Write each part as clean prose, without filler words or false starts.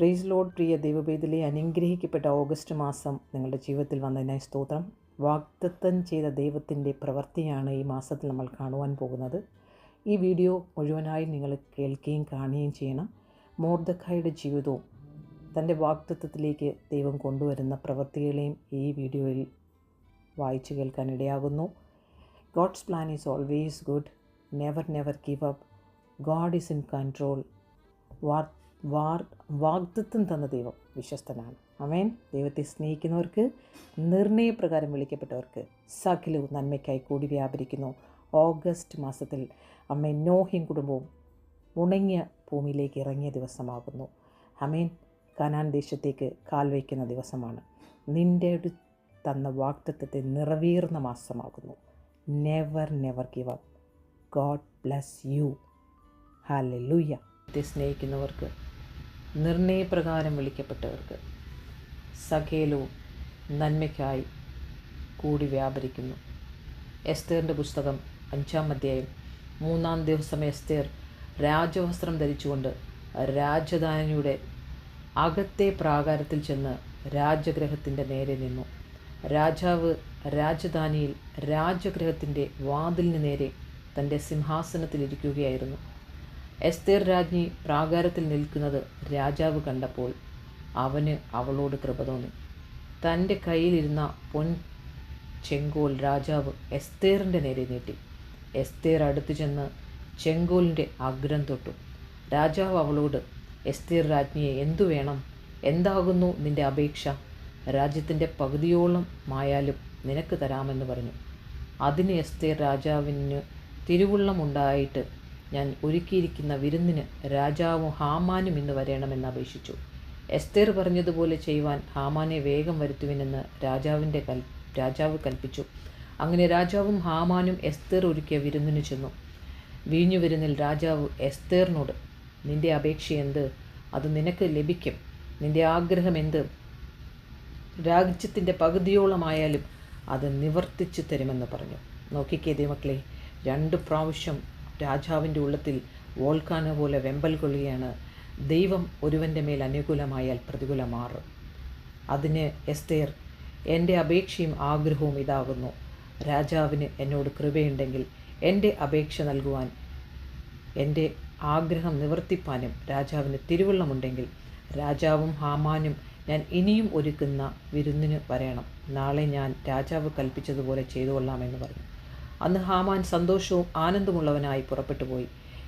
Price load പ്രിയ ദൈവവേദിലെ അനുഗ്രഹിക്കപ്പെട്ട August മാസം നിങ്ങളുടെ ജീവിതത്തിൽ വന്നതിനായി സ്തോത്രം. വാഗ്ദത്തം ചെയ്ത ദൈവത്തിൻ്റെ പ്രവൃത്തിയാണ് ഈ മാസത്തിൽ നമ്മൾ കാണുവാൻ പോകുന്നത്. ഈ വീഡിയോ മുഴുവനായി നിങ്ങൾ കേൾക്കുകയും കാണുകയും ചെയ്യണം. മൊർദെഖായിയുടെ ജീവിതവും തൻ്റെ വാഗ്ദത്തത്തിലേക്ക് ദൈവം കൊണ്ടുവരുന്ന പ്രവൃത്തികളെയും ഈ വീഡിയോയിൽ വായിച്ചു കേൾക്കാൻ ഇടയാകുന്നു. God's plan is always good. Never give up. God is in control. വാഗ്ദത്തം തന്ന ദൈവം വിശ്വസ്തനാണ്. ആമേൻ. ദൈവത്തെ സ്നേഹിക്കുന്നവർക്ക്, നിർണയപ്രകാരം വിളിക്കപ്പെട്ടവർക്ക് സകലവും നന്മയ്ക്കായി കൂടി വ്യാപരിക്കുന്നു. ഓഗസ്റ്റ് മാസത്തിൽ അമ്മേൻ നോഹിയും കുടുംബവും ഉണങ്ങിയ ഭൂമിയിലേക്ക് ഇറങ്ങിയ ദിവസമാകുന്നു. ആമേൻ. കനാൻ ദേശത്തേക്ക് കാൽ വയ്ക്കുന്ന ദിവസമാണ്. നിൻ്റെ തന്ന വാഗ്ദത്തത്തെ നിറവേറുന്ന മാസമാകുന്നു. Never give up. God bless you. Hallelujah. ദൈവത്തെ സ്നേഹിക്കുന്നവർക്ക്, നിർണയപ്രകാരം വിളിക്കപ്പെട്ടവർക്ക് സകലവും നന്മയ്ക്കായി കൂടി വ്യാപരിക്കുന്നു. എസ്തേറിൻ്റെ പുസ്തകം 5-ാം അധ്യായം 3-ാം ദിവസം എസ്തേർ രാജവസ്ത്രം ധരിച്ചുകൊണ്ട് രാജധാനിയുടെ അകത്തെ പ്രാകാരത്തിൽ ചെന്ന് രാജഗൃഹത്തിൻ്റെ നേരെ നിന്നു. രാജാവ് രാജധാനിയിൽ രാജഗൃഹത്തിൻ്റെ വാതിലിന് നേരെ തൻ്റെ സിംഹാസനത്തിലിരിക്കുകയായിരുന്നു. എസ്തേർ രാജ്ഞി പ്രാകാരത്തിൽ നിൽക്കുന്നത് രാജാവ് കണ്ടപ്പോൾ അവന് അവളോട് കൃപ തോന്നി. തൻ്റെ കയ്യിലിരുന്ന ചെങ്കോൽ രാജാവ് എസ്തേറിൻ്റെ നേരെ നീട്ടി. എസ്തേർ അടുത്തു ചെന്ന് ചെങ്കോലിൻ്റെ അഗ്രം തൊട്ടു. രാജാവ് അവളോട്, എസ്തേർ രാജ്ഞിയെ, എന്തു വേണം? എന്താകുന്നു നിൻ്റെ അപേക്ഷ? രാജ്യത്തിൻ്റെ പകുതിയോളം മായാലും നിനക്ക് തരാമെന്ന് പറഞ്ഞു. അതിന് എസ്തേർ രാജാവിന് തിരുവുള്ളമുണ്ടായിട്ട് ഞാൻ ഒരുക്കിയിരിക്കുന്ന വിരുന്നിന് രാജാവും ഹാമാനും ഇന്ന് വരണമെന്ന് അപേക്ഷിച്ചു. എസ്തേർ പറഞ്ഞതുപോലെ ചെയ്യുവാൻ ഹാമാനെ വേഗം വരുത്തുവിനെന്ന് രാജാവ് കൽപ്പിച്ചു. അങ്ങനെ രാജാവും ഹാമാനും എസ്തേർ ഒരുക്കിയ വിരുന്നിന് ചെന്നു. വീഞ്ഞു വിരുന്നിൽ രാജാവ് എസ്തേറിനോട്, നിൻ്റെ അപേക്ഷ എന്ത്? അത് നിനക്ക് ലഭിക്കും. നിൻ്റെ ആഗ്രഹം എന്ത്? രാജ്യത്തിൻ്റെ പകുതിയോളമായാലും അത് നിവർത്തിച്ചു തരുമെന്ന് പറഞ്ഞു. നോക്കിക്കേ ദൈവമക്കളെ, 2 പ്രാവശ്യം രാജാവിൻ്റെ ഉള്ളത്തിൽ വോൾക്കാനോ പോലെ വെമ്പൽ കൊള്ളുകയാണ്. ദൈവം ഒരുവൻ്റെ മേൽ അനുകൂലമായാൽ പ്രതികൂലം മാറും. അതിന് എസ്തേർ, എൻ്റെ അപേക്ഷയും ആഗ്രഹവും ഇതാകുന്നു. രാജാവിന് എന്നോട് കൃപയുണ്ടെങ്കിൽ എൻ്റെ അപേക്ഷ നൽകുവാൻ, എൻ്റെ ആഗ്രഹം നിവർത്തിപ്പാനും രാജാവിന് തിരുവുള്ളമുണ്ടെങ്കിൽ രാജാവും ഹാമാനും ഞാൻ ഇനിയും ഒരുക്കുന്ന വിരുന്നിന് വരണം. നാളെ ഞാൻ രാജാവ് കൽപ്പിച്ചതുപോലെ ചെയ്തു കൊള്ളാമെന്ന് പറഞ്ഞു. അന്ന് ഹാമാൻ സന്തോഷവും ആനന്ദമുള്ളവനായി പുറപ്പെട്ടു പോയി.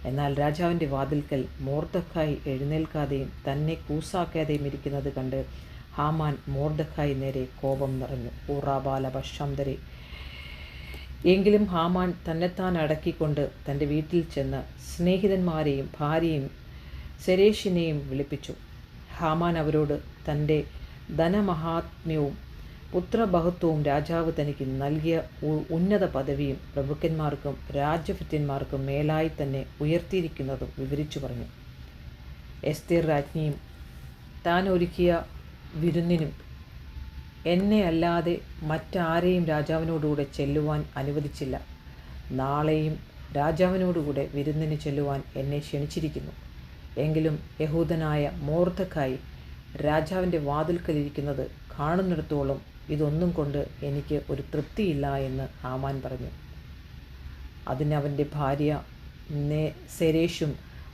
എന്നാൽ രാജാവിൻ്റെ വാതിൽക്കൽ മൊർദെഖായി എഴുന്നേൽക്കാതെയും തന്നെ കൂസാക്കാതെയും ഇരിക്കുന്നത് കണ്ട് ഹാമാൻ മൊർദെഖായി നേരെ കോപം നിറഞ്ഞു. ഊറാബാലഭശംതരെ. എങ്കിലും ഹാമാൻ തന്നെത്താൻ അടക്കിക്കൊണ്ട് തൻ്റെ വീട്ടിൽ ചെന്ന് സ്നേഹിതന്മാരെയും ഭാര്യയും സെരേഷിനെയും വിളിപ്പിച്ചു. ഹാമാൻ അവരോട് തൻ്റെ ധനമഹാത്മ്യവും പുത്രബഹുത്വവും രാജാവ് തനിക്ക് നൽകിയ ഉന്നത പദവിയും പ്രഭുക്കന്മാർക്കും രാജഭൃത്യന്മാർക്കും മേലായി തന്നെ ഉയർത്തിയിരിക്കുന്നതും വിവരിച്ചു പറഞ്ഞു. എസ്തേർ രാജ്ഞിയും താൻ ഒരുക്കിയ വിരുന്നിനും എന്നെ അല്ലാതെ മറ്റാരെയും രാജാവിനോടുകൂടെ ചെല്ലുവാൻ അനുവദിച്ചില്ല. നാളെയും രാജാവിനോടുകൂടെ വിരുന്നിന് ചെല്ലുവാൻ എന്നെ ക്ഷണിച്ചിരിക്കുന്നു. എങ്കിലും യഹൂദനായ മൊർദെഖായി രാജാവിൻ്റെ വാതിൽക്കലിരിക്കുന്നത് കാണുന്നിടത്തോളം ഇതൊന്നും കൊണ്ട് എനിക്ക് ഒരു തൃപ്തിയില്ല എന്ന് ഹാമാൻ പറഞ്ഞു. അതിന് അവൻ്റെ ഭാര്യ സെരേഷും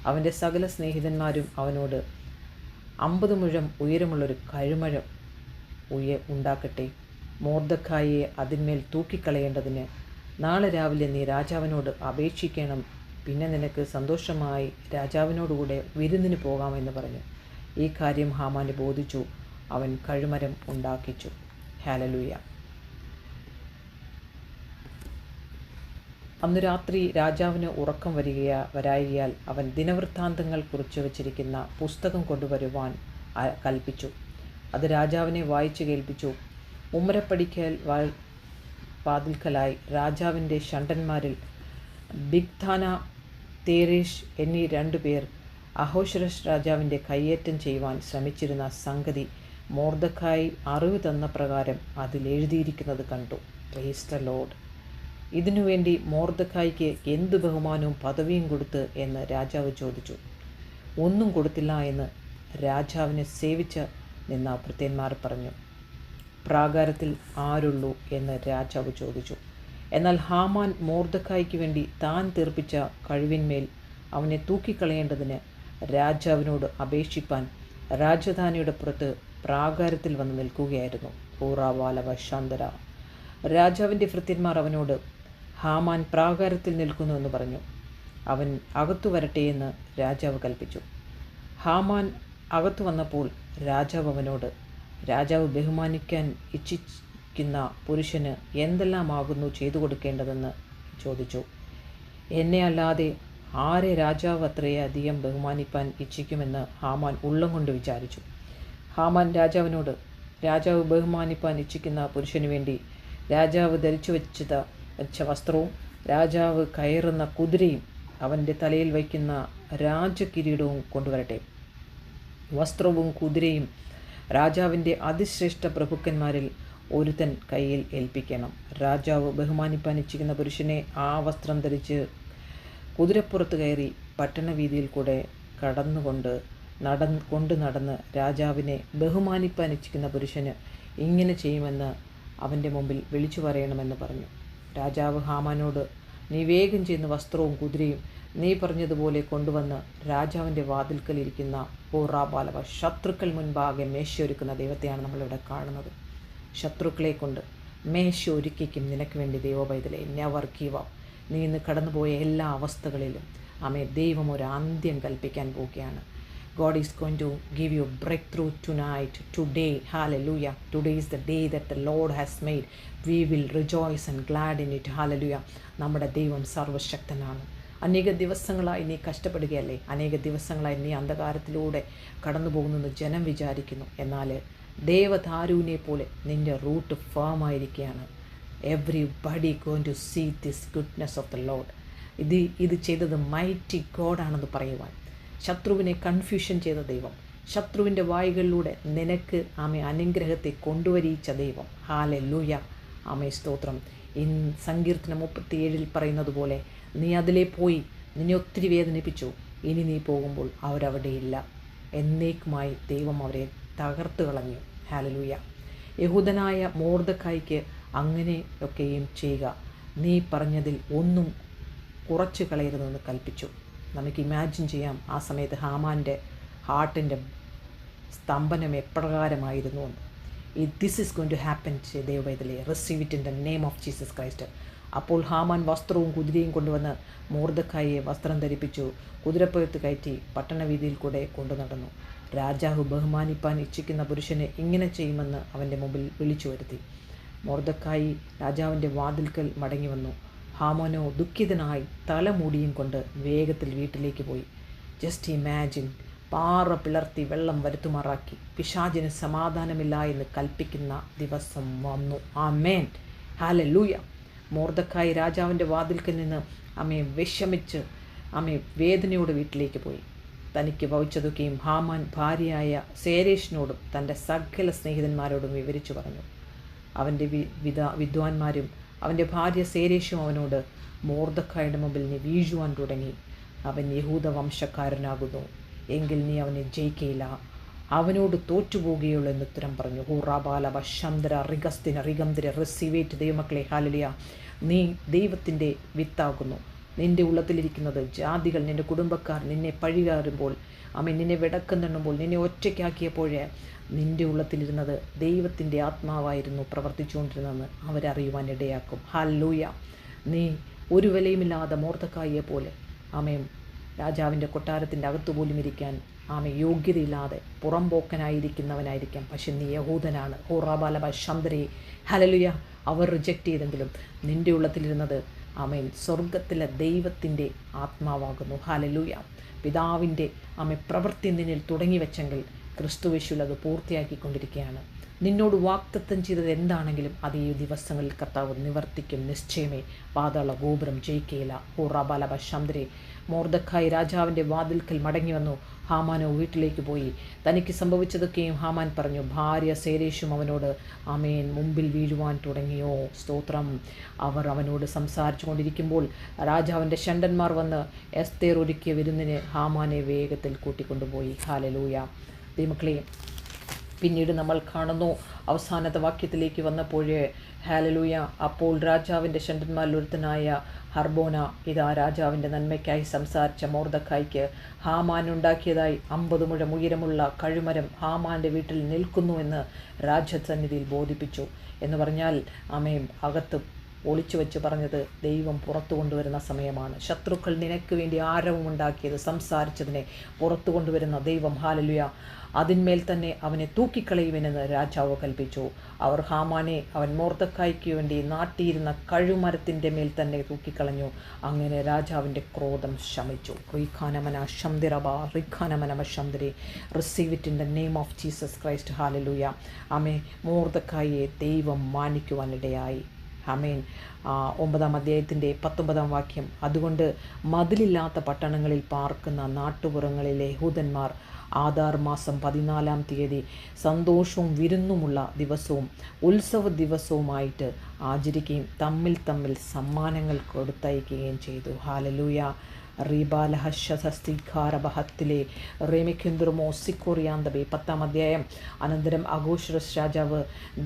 അവൻ്റെ സകല സ്നേഹിതന്മാരും അവനോട്, 50 മുഴം ഉയരമുള്ളൊരു കഴുമരം ഉണ്ടാക്കട്ടെ. മൊർദെഖായിയെ അതിന്മേൽ തൂക്കിക്കളയേണ്ടതിന് നാളെ രാവിലെ നീ രാജാവിനോട് അപേക്ഷിക്കണം. പിന്നെ നിനക്ക് സന്തോഷമായി രാജാവിനോടുകൂടെ വിരുന്നിന് പോകാമെന്ന് പറഞ്ഞു. ഈ കാര്യം ഹാമാനെ ബോധിച്ചു. അവൻ കഴുമരം ഉണ്ടാക്കിച്ചു. ഹല്ലേലൂയ. അന്നു രാത്രി രാജാവിന് ഉറക്കം വരായികയാൽ അവൻ ദിനവൃത്താന്തങ്ങൾ കുറിച്ചു വച്ചിരിക്കുന്ന പുസ്തകം കൊണ്ടുവരുവാൻ കൽപ്പിച്ചു. അത് രാജാവിനെ വായിച്ചു കേൾപ്പിച്ചു. ഉമ്മരപ്പടിക്കൽ വാതിൽക്കലായി രാജാവിൻ്റെ ഷണ്ഡന്മാരിൽ ബിഗ്ധാന, തേരേഷ് എന്നീ 2 പേർ അഹോശ്വരസ് രാജാവിൻ്റെ കയ്യേറ്റം ചെയ്യുവാൻ ശ്രമിച്ചിരുന്ന സംഗതി മൊർദെഖായി അറിവ് തന്ന പ്രകാരം അതിൽ എഴുതിയിരിക്കുന്നത് കണ്ടു. Praise the Lord. ഇതിനുവേണ്ടി മൊർദെഖായിക്ക് എന്തു ബഹുമാനവും പദവിയും കൊടുത്ത് എന്ന് രാജാവ് ചോദിച്ചു. ഒന്നും കൊടുത്തില്ല എന്ന് രാജാവിനെ സേവിച്ച് നിന്ന ഭൃത്യന്മാർ പറഞ്ഞു. പ്രാകാരത്തിൽ ആരുള്ളൂ എന്ന് രാജാവ് ചോദിച്ചു. എന്നാൽ ഹാമാൻ മൊർദെഖായിക്ക് വേണ്ടി താൻ തീർപ്പിച്ച കഴിവിന്മേൽ അവനെ തൂക്കിക്കളയേണ്ടതിന് രാജാവിനോട് അപേക്ഷിപ്പാൻ രാജധാനിയുടെ പുറത്ത് പ്രാകാരത്തിൽ വന്ന് നിൽക്കുകയായിരുന്നു. ഹൂറാവാലവ ശാന്തര. രാജാവിൻ്റെ ഭൃത്യന്മാർ അവനോട്, ഹാമാൻ പ്രാകാരത്തിൽ നിൽക്കുന്നു എന്ന് പറഞ്ഞു. അവൻ അകത്തു വരട്ടെ എന്ന് രാജാവ് കൽപ്പിച്ചു. ഹാമാൻ അകത്തു വന്നപ്പോൾ രാജാവ് അവനോട്, രാജാവ് ബഹുമാനിക്കാൻ ഇച്ഛിക്കുന്ന പുരുഷന് എന്തെല്ലാമാകുന്നു ചെയ്തു കൊടുക്കേണ്ടതെന്ന് ചോദിച്ചു. എന്നെ അല്ലാതെ ആരെ രാജാവ് അത്രയധികം ബഹുമാനിപ്പാൻ ഇച്ഛിക്കുമെന്ന് ഹാമാൻ ഉള്ളം കൊണ്ട് വിചാരിച്ചു. ഹാമാൻ രാജാവിനോട്, രാജാവ് ബഹുമാനിപ്പാൻ ഇച്ഛിക്കുന്ന പുരുഷന് വേണ്ടി രാജാവ് ധരിച്ചു വെച്ച വസ്ത്രവും രാജാവ് കയറുന്ന കുതിരയും അവൻ്റെ തലയിൽ വയ്ക്കുന്ന രാജകിരീടവും കൊണ്ടുവരട്ടെ. വസ്ത്രവും കുതിരയും രാജാവിൻ്റെ അതിശ്രേഷ്ഠ പ്രഭുക്കന്മാരിൽ ഒരുത്തൻ കയ്യിൽ ഏൽപ്പിക്കണം. രാജാവ് ബഹുമാനിപ്പാൻ ഇച്ഛിക്കുന്ന പുരുഷനെ ആ വസ്ത്രം ധരിച്ച് കുതിരപ്പുറത്ത് കയറി പട്ടണവീതിയിൽ കൂടെ നടന്ന് രാജാവിനെ ബഹുമാനിപ്പാൻ ഇച്ഛിക്കുന്ന പുരുഷന് ഇങ്ങനെ ചെയ്യുമെന്ന് അവൻ്റെ മുമ്പിൽ വിളിച്ചു പറയണമെന്ന് പറഞ്ഞു. രാജാവ് ഹാമാനോട്, നീ വേഗം ചെയ്യുന്ന വസ്ത്രവും കുതിരയും നീ പറഞ്ഞതുപോലെ കൊണ്ടുവന്ന് രാജാവിൻ്റെ വാതിൽക്കലിരിക്കുന്ന ഹൂറാബാലവ ശത്രുക്കൾ മുൻപാകെ മേശ ഒരുക്കുന്ന ദൈവത്തെയാണ് നമ്മളിവിടെ കാണുന്നത്. ശത്രുക്കളെ കൊണ്ട് മേശ ഒരുക്കിക്കും നിനക്ക് വേണ്ടി ദൈവപൈതലേ. Never give up. നീ ഇന്ന് കടന്നുപോയ എല്ലാ അവസ്ഥകളിലും ദൈവം ഒരു അന്ത്യം കൽപ്പിക്കാൻ പോവുകയാണ്. God is going to give you a breakthrough tonight, today. Hallelujah. Today is the day that the Lord has made. We will rejoice and glad in it. Hallelujah. നമ്മുടെ ദൈവം സർവശക്തനാണ്. അനേക ദിവസങ്ങളായി നീ കഷ്ടപ്പെടുകയല്ലേ? അനേക ദിവസങ്ങളായി നീ അന്ധകാരത്തിലൂടെ കടന്നു പോകുന്നെന്ന് ജനം വിചാരിക്കുന്നു. എന്നാൽ ദേവദാരുവിനെ പോലെ നിൻ്റെ റൂട്ട് ഫേമായിരിക്കുകയാണ്. Everybody going to see this goodness of the Lord. ഇത് ചെയ്തത് മൈറ്റി ഗോഡാണെന്ന് പറയുവാൻ, ശത്രുവിനെ കൺഫ്യൂഷൻ ചെയ്ത ദൈവം, ശത്രുവിൻ്റെ വായുകളിലൂടെ നിനക്ക് അനുഗ്രഹത്തെ കൊണ്ടുവരിച്ച ദൈവം. ഹല്ലേലൂയ. സ്തോത്രം. സങ്കീർത്തനം 37 പറയുന്നത് പോലെ, നീ അതിലേ പോയി നിന്നെ ഒത്തിരി വേദനിപ്പിച്ചു, ഇനി നീ പോകുമ്പോൾ അവരവിടെയില്ല. എന്നേക്കുമായി ദൈവം അവരെ തകർത്ത് കളഞ്ഞു. ഹല്ലേലൂയ. യഹൂദനായ മൊർദെഖായിക്ക് അങ്ങനെയൊക്കെയും ചെയ്യുക, നീ പറഞ്ഞതിൽ ഒന്നും കുറച്ച് കളയരുതെന്ന് കൽപ്പിച്ചു. നമുക്ക് ഇമാജിൻ ചെയ്യാം ആ സമയത്ത് ഹാമാൻ്റെ ഹാർട്ടിൻ്റെ സ്തംഭനം എപ്രകാരമായിരുന്നു എന്ന്. This is going to happen. ദൈവവേദലേ, receive it in the name of Jesus Christ. അപ്പോൾ ഹാമാൻ വസ്ത്രവും കുതിരയും കൊണ്ടുവന്ന് മൊർദെഖായിയെ വസ്ത്രം ധരിപ്പിച്ചു, കുതിരപ്പുറത്ത് കയറ്റി പട്ടണവീതിയിൽ കൂടെ കൊണ്ടു നടന്നു. രാജാവ് ബഹുമാനിപ്പാൻ ഇച്ഛിക്കുന്ന പുരുഷനെ ഇങ്ങനെ ചെയ്യുമെന്ന് അവൻ്റെ മുമ്പിൽ വിളിച്ചു വരുത്തി. മൊർദെഖായി രാജാവിൻ്റെ വാതിൽക്കൽ മടങ്ങി വന്നു. ഹാമാനോ ദുഃഖിതനായി തലമൂടിയും കൊണ്ട് വേഗത്തിൽ വീട്ടിലേക്ക് പോയി. ജസ്റ്റ് ഇമാജിൻ, പാറ പിളർത്തി വെള്ളം വരുത്തുമാറാക്കി പിശാചിന് സമാധാനമില്ല എന്ന് കൽപ്പിക്കുന്ന ദിവസം വന്നു. ആമേൻ. ഹല്ലേലൂയ. മൊർദെഖായി രാജാവിൻ്റെ വാതിൽക്കൽ നിന്ന് വിഷമിച്ച് വേദനയോടെ വീട്ടിലേക്ക് പോയി. തനിക്ക് ഭവിച്ചതൊക്കെയും ഹാമാൻ ഭാര്യയായ സേരേഷിനോടും തൻ്റെ സകല സ്നേഹിതന്മാരോടും വിവരിച്ചു പറഞ്ഞു. അവൻ്റെ വിദ്വാൻമാരും അവൻ്റെ ഭാര്യ സേരേഷും അവനോട്, മൊർദെഖായിയുടെ മുമ്പിൽ നീ വീഴുവാൻ തുടങ്ങി. അവൻ യഹൂദ വംശക്കാരനാകുന്നു, എങ്കിൽ നീ അവനെ ജയിക്കയില്ല, അവനോട് തോറ്റുപോകുകയുള്ളൂ എന്ന് ഉത്തരം പറഞ്ഞു. ഹൂറാബാലബ ശന്ദ്ര റിഗസ്തിന റിഗംതിര റിസീവേറ്റ്. ദൈവമക്കളെ, ഹല്ലേലൂയ. നീ ദൈവത്തിൻ്റെ വിത്താകുന്നു. നിൻ്റെ ഉള്ളത്തിലിരിക്കുന്നത് ജാതികൾ, നിൻ്റെ കുടുംബക്കാർ നിന്നെ പഴികാറുമ്പോൾ, നിന്നെ വിടക്കുന്നുമ്പോൾ, നിന്നെ ഒറ്റയ്ക്കാക്കിയപ്പോഴേ നിൻ്റെ ഉള്ളത്തിലിരുന്നത് ദൈവത്തിൻ്റെ ആത്മാവായിരുന്നു പ്രവർത്തിച്ചുകൊണ്ടിരുന്നതെന്ന് അവരറിയുവാൻ ഇടയാക്കും. ഹല്ലേലൂയ. നീ ഒരു വിലയുമില്ലാതെ മൊർദെഖായിയെ പോലെ രാജാവിൻ്റെ കൊട്ടാരത്തിൻ്റെ അകത്തുപോലും ഇരിക്കാൻ യോഗ്യതയില്ലാതെ പുറംപോക്കനായിരിക്കുന്നവനായിരിക്കാം. പക്ഷെ നീ യഹൂദനാണ്. ഹൂറാബാലബ ശന്ദ്രേ. ഹല്ലേലൂയ. അവർ റിജക്റ്റ് ചെയ്തെങ്കിലും നിൻ്റെ ഉള്ളത്തിലിരുന്നത് സ്വർഗത്തിലെ ദൈവത്തിൻ്റെ ആത്മാവാകുന്നു. ഹല്ലേലൂയ. പിതാവിൻ്റെ പ്രവൃത്തി നിന്നിൽ തുടങ്ങി വെച്ചെങ്കിൽ ക്രിസ്തുയേശുവിൽ അത് പൂർത്തിയാക്കിക്കൊണ്ടിരിക്കുകയാണ്. നിന്നോട് വാഗ്ദത്തം ചെയ്തത് എന്താണെങ്കിലും അത് ഈ ദിവസങ്ങളിൽ കർത്താവ് നിവർത്തിക്കും. നിശ്ചയമേ. പാതാള ഗോപുരം ജയിക്കുകയില്ല. ഹൂറാബാലബ ശന്ദ്രേ. മൊർദെഖായി രാജാവിൻ്റെ വാതിൽക്കൽ മടങ്ങി വന്നു. ഹാമാനോ വീട്ടിലേക്ക് പോയി. തനിക്ക് സംഭവിച്ചതൊക്കെയും ഹാമാൻ പറഞ്ഞു. ഭാര്യ സേരേഷും അവനോട് മുമ്പിൽ വീഴുവാൻ തുടങ്ങിയോ? സ്തോത്രം. അവർ അവനോട് സംസാരിച്ചു കൊണ്ടിരിക്കുമ്പോൾ രാജാവിൻ്റെ ഷണ്ടന്മാർ വന്ന് എസ്തേർ ഒരുക്കിയ വിരുന്നിന് ഹാമാനെ വേഗത്തിൽ കൂട്ടിക്കൊണ്ടുപോയി. ഹല്ലേലൂയ. ദൈവമക്കളെ, പിന്നീട് നമ്മൾ കാണുന്നു അവസാനത്തെ വാക്യത്തിലേക്ക് വന്നപ്പോഴേ ഹല്ലേലൂയ, അപ്പോൾ രാജാവിൻ്റെ ഷണ്ഡന്മാരിൽ ഒരുത്തനായ ഹർബോന ഇതാ രാജാവിൻ്റെ നന്മയ്ക്കായി സംസാരിച്ച മൊർദെഖായിക്ക് ഹാമാൻ ഉണ്ടാക്കിയതായി 50 മുഴം ഉയരമുള്ള കഴുമരം ഹാമാൻ്റെ വീട്ടിൽ നിൽക്കുന്നുവെന്ന് രാജസന്നിധിയിൽ ബോധിപ്പിച്ചു. എന്ന് പറഞ്ഞാൽ ആമേൻ, അകത്ത് ഒളിച്ചു വെച്ച് പറഞ്ഞത് ദൈവം പുറത്തു കൊണ്ടുവരുന്ന സമയമാണ്. ശത്രുക്കൾ നിനക്ക് വേണ്ടി ആരവമുണ്ടാക്കിയത് സംസാരിച്ചതിനെ പുറത്തു കൊണ്ടുവരുന്ന ദൈവം, ഹല്ലേലൂയ, അതിന്മേൽ തന്നെ അവനെ തൂക്കിക്കളയുമെന്ന് രാജാവ് കൽപ്പിച്ചു. അവർ ഹാമാനെ അവൻ മൊർദെഖായിക്ക് വേണ്ടി നാട്ടിയിരുന്ന കഴുമരത്തിൻ്റെ മേൽ തന്നെ തൂക്കിക്കളഞ്ഞു. അങ്ങനെ രാജാവിൻ്റെ ക്രോധം ശമിച്ചു. Receive it in the name of Jesus Christ. Hallelujah. ആമേ, മൊർദെഖായിയെ ദൈവം മാനിക്കുവാനിടയായി. ആമേൻ. 9-ാം അധ്യായത്തിൻ്റെ 19-ാം വാക്യം. അതുകൊണ്ട് മതിലില്ലാത്ത പട്ടണങ്ങളിൽ പാർക്കുന്ന നാട്ടുപുറങ്ങളിലെ യഹൂദന്മാർ ആദാർ മാസം 14-ാം തീയതി സന്തോഷവും വിരുന്നുമുള്ള ദിവസവും ഉത്സവ ദിവസവുമായിട്ട് ആചരിക്കുകയും തമ്മിൽ തമ്മിൽ സമ്മാനങ്ങൾ കൊടുത്തയക്കുകയും ചെയ്തു. ഹല്ലേലൂയ. റീബാലഹസ്തിഖാരബഹത്തിലെ റേമിഖിന്ദ്രമോ സിക്കോറിയാന്തബെ. 10-ാം അധ്യായം. അനന്തരം അഹോശ്വരസ് രാജാവ്